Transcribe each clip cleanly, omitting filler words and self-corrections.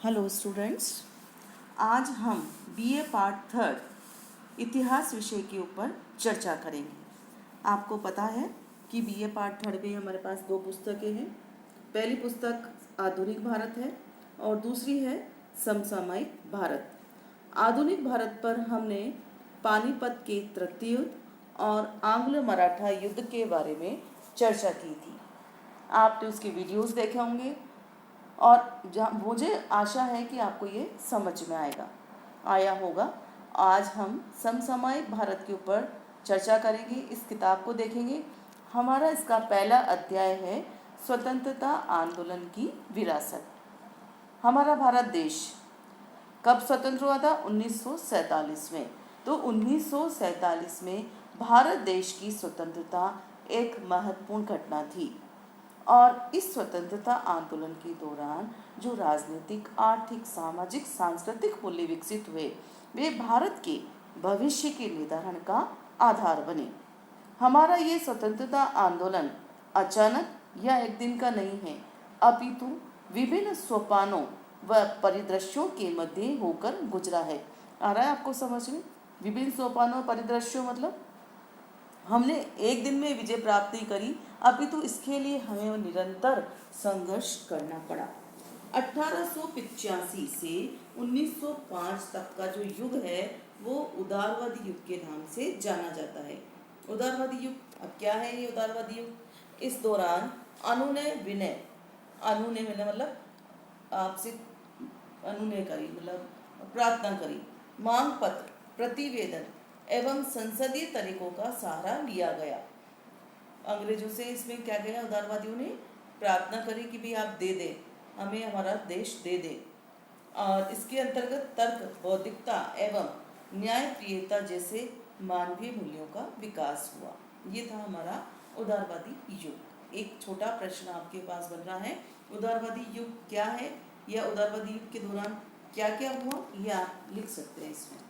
Hello students, आज हम BA part third इतिहास विषय के ऊपर चर्चा करेंगे। आपको पता है कि बीए पार्ट थर्ड में हमारे पास दो पुस्तकें हैं। पहली पुस्तक आधुनिक भारत है और दूसरी है समसामयिक भारत। आधुनिक भारत पर हमने पानीपत के तृतीय युद्ध और आंग्ल मराठा युद्ध के बारे में चर्चा की थी। आपने उसके वीडियोस देखे होंगे और मुझे आशा है कि आपको ये समझ में आया होगा। आज हम समसामयिक भारत के ऊपर चर्चा करेंगे, इस किताब को देखेंगे। हमारा इसका पहला अध्याय है स्वतंत्रता आंदोलन की विरासत। हमारा भारत देश कब स्वतंत्र हुआ था? 1947 में। तो 1947 में भारत देश की स्वतंत्रता एक महत्वपूर्ण घटना थी और इस स्वतंत्रता आंदोलन के दौरान जो राजनीतिक, आर्थिक, सामाजिक, सांस्कृतिक मूल्य विकसित हुए वे भारत के भविष्य के निर्धारण का आधार बने। हमारा ये स्वतंत्रता आंदोलन अचानक या एक दिन का नहीं है, अपितु विभिन्न सोपानों व परिदृश्यों के मध्य होकर गुजरा है। आ रहा है आपको समझ में? विभिन्न सोपानों परिदृश्यों मतलब हमने एक दिन में विजय प्राप्त नहीं करी, अपितु इसके लिए हमें निरंतर संघर्ष करना पड़ा। 1885 से 1905 तक का जो युग है वो उदारवादी युग के नाम से जाना जाता है। उदारवादी युग, अब क्या है ये उदारवादी युग? इस दौरान अनुनय विनय, अनुनय विनय मतलब आपसे अनुनय करी, मतलब प्रार्थना करी, मांग पत्र, प्रतिवेदन एवं संसदीय तरीकों का सहारा लिया गया। अंग्रेजों से इसमें क्या गया? उदारवादियों ने प्रार्थना करी कि भी आप दे दे, हमें हमारा देश दे दे। और इसके अंतर्गत तर्क, बौद्धिकता एवं न्यायप्रियता जैसे मानवीय मूल्यों का विकास हुआ। ये था हमारा उदारवादी युग। एक छोटा प्रश्न आपके पास बन रहा है, उदारवादी युग क्या है या उदारवादी युग के दौरान क्या क्या हुआ, ये आप लिख सकते हैं इसमें।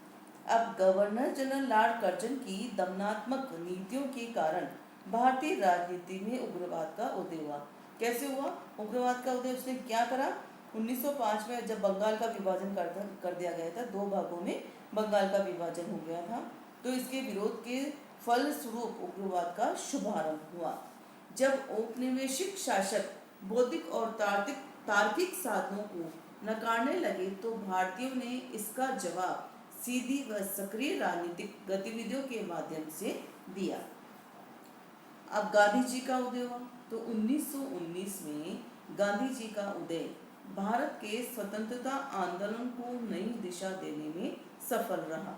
अब गवर्नर जनरल लॉर्ड कर्जन की दमनात्मक नीतियों के कारण भारतीय राजनीति में उग्रवाद का उदय हुआ। कैसे हुआ उग्रवाद का उदय? उसने क्या करा? 1905 में जब बंगाल का विभाजन कर दिया गया था, दो भागों में बंगाल का विभाजन हो गया था, तो इसके विरोध के फलस्वरूप उग्रवाद का शुभारंभ हुआ। जब औपनिवेशिक शासक बौद्धिक और तार्किक साधनों को नकारने लगे तो भारतीयों ने इसका जवाब सीधी व सक्रिय राजनीतिक गतिविधियों के माध्यम से दिया। अब गांधी जी का उदय हुआ, तो 1919 में गांधी जी का उदय भारत के स्वतंत्रता आंदोलन को नई दिशा देने में सफल रहा।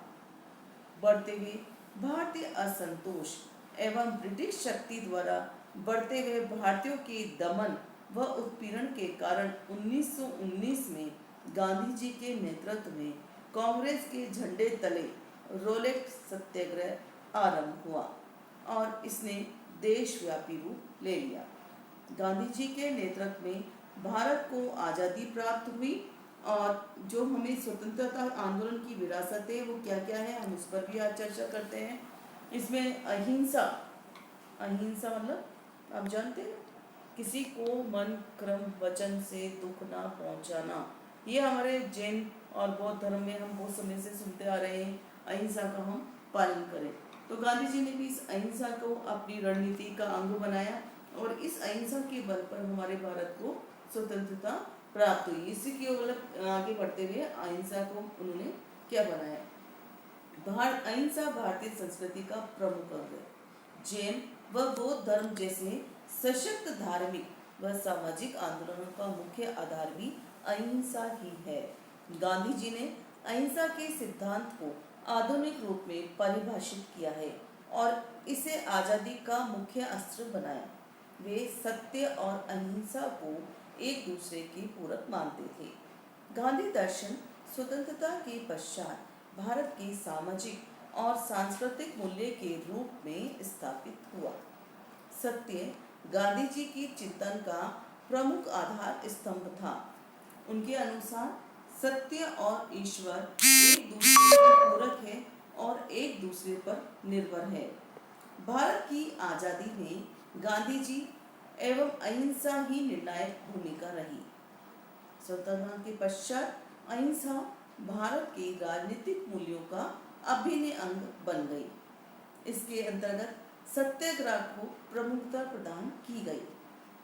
बढ़ते हुए भारतीय असंतोष एवं ब्रिटिश शक्ति द्वारा बढ़ते हुए भारतीयों के दमन व उत्पीड़न के कारण 1919 में गांधी जी के नेतृत्व में कांग्रेस के झंडे तले रोलेट सत्याग्रह आरंभ हुआ और इसने देशव्यापी रूप ले लिया। गांधी जी के नेतृत्व में भारत को आज़ादी प्राप्त हुई और जो हमें स्वतंत्रता आंदोलन की विरासत है वो क्या क्या है, हम उस पर भी आज चर्चा करते हैं। इसमें अहिंसा, अहिंसा मतलब आप जानते हैं, किसी को मन, क्रम, वचन से दुख ना पहुंचाना। ये हमारे जैन और बौद्ध धर्म में हम बहुत समय से सुनते आ रहे हैं, अहिंसा का हम पालन करें। तो गांधी जी ने भी इस अहिंसा को अपनी रणनीति का अंग बनाया और इस अहिंसा के बल पर हमारे भारत को स्वतंत्रता प्राप्त हुई। इसी की ओर आगे बढ़ते हुए अहिंसा को उन्होंने क्या बनाया? अहिंसा भारतीय संस्कृति का प्रमुख अंग है। जैन व बौद्ध धर्म जैसे सशक्त धार्मिक व सामाजिक आंदोलनों का मुख्य आधार भी अहिंसा ही है। गांधी जी ने अहिंसा के सिद्धांत को आधुनिक रूप में परिभाषित किया है और इसे आजादी का मुख्य अस्त्र बनाया। वे सत्य और अहिंसा को एक दूसरे के पूरक मानते थे। गांधी दर्शन स्वतंत्रता के पश्चात भारत के सामाजिक और सांस्कृतिक मूल्य के रूप में स्थापित हुआ। सत्य गांधी जी की चिंतन का प्रमुख आधार स्तंभ था। उनके अनुसार सत्य और ईश्वर एक दूसरे के पूरक है और एक दूसरे पर निर्भर है। भारत की आज़ादी में गांधी जी एवं अहिंसा ही निर्णायक भूमिका रही। स्वतंत्रता के पश्चात अहिंसा भारत के राजनीतिक मूल्यों का अभिन्न अंग बन गई। इसके अंतर्गत सत्याग्रह को प्रमुखता प्रदान की गई।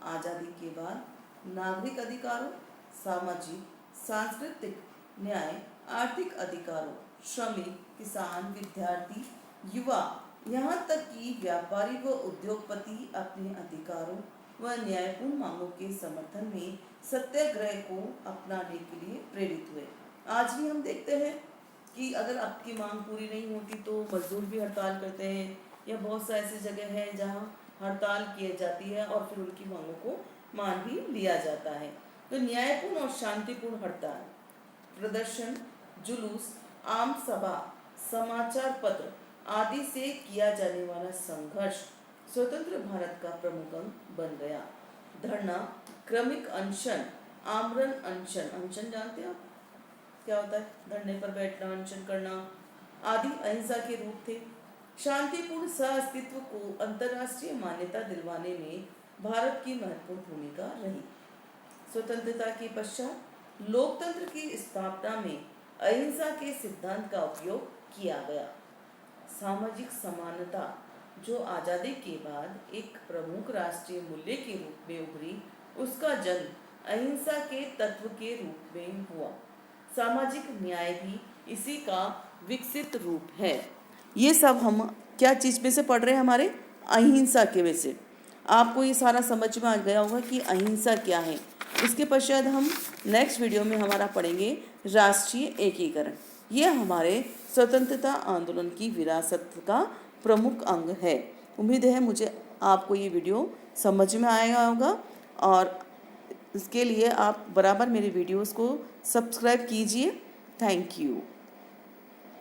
आजादी के बाद नागरिक अधिकारों, सामाजिक, सांस्कृतिक न्याय, आर्थिक अधिकारों, श्रमिक, किसान, विद्यार्थी, युवा, यहाँ तक कि व्यापारी व उद्योगपति अपने अधिकारों व न्यायपूर्ण मांगों के समर्थन में सत्याग्रह को अपनाने के लिए प्रेरित हुए। आज भी हम देखते हैं कि अगर आपकी मांग पूरी नहीं होती तो मजदूर भी हड़ताल करते हैं, या बहुत सा ऐसी जगह है जहाँ हड़ताल की जाती है और फिर उनकी मांगों को मान भी लिया जाता है। तो न्यायपूर्ण और शांतिपूर्ण हड़ताल, प्रदर्शन, जुलूस, आम सभा, समाचार पत्र आदि से किया जाने वाला संघर्ष स्वतंत्र भारत का प्रमुख अंग बन गया। धरना, क्रमिक अनशन, आमरण अनशन, अनशन जानते हैं आप क्या होता है? धरने पर बैठना, अनशन करना आदि अहिंसा के रूप थे। शांतिपूर्ण सहअस्तित्व को अंतर्राष्ट्रीय मान्यता दिलवाने में भारत की महत्वपूर्ण भूमिका रही। स्वतंत्रता के पश्चात लोकतंत्र की स्थापना में अहिंसा के सिद्धांत का उपयोग किया गया। सामाजिक समानता, जो आज़ादी के बाद एक प्रमुख राष्ट्रीय मूल्य के रूप में उभरी, उसका जन्म अहिंसा के तत्व के रूप में हुआ। सामाजिक न्याय भी इसी का विकसित रूप है। ये सब हम क्या चीज़ में से पढ़ रहे हैं? हमारे अहिंसा के वजह से। आपको ये सारा समझ में आ गया होगा कि अहिंसा क्या है। इसके पश्चात हम नेक्स्ट वीडियो में हमारा पढ़ेंगे राष्ट्रीय एकीकरण। ये हमारे स्वतंत्रता आंदोलन की विरासत का प्रमुख अंग है। उम्मीद है मुझे आपको ये वीडियो समझ में आया होगा, और इसके लिए आप बराबर मेरे वीडियोस को सब्सक्राइब कीजिए। Thank you.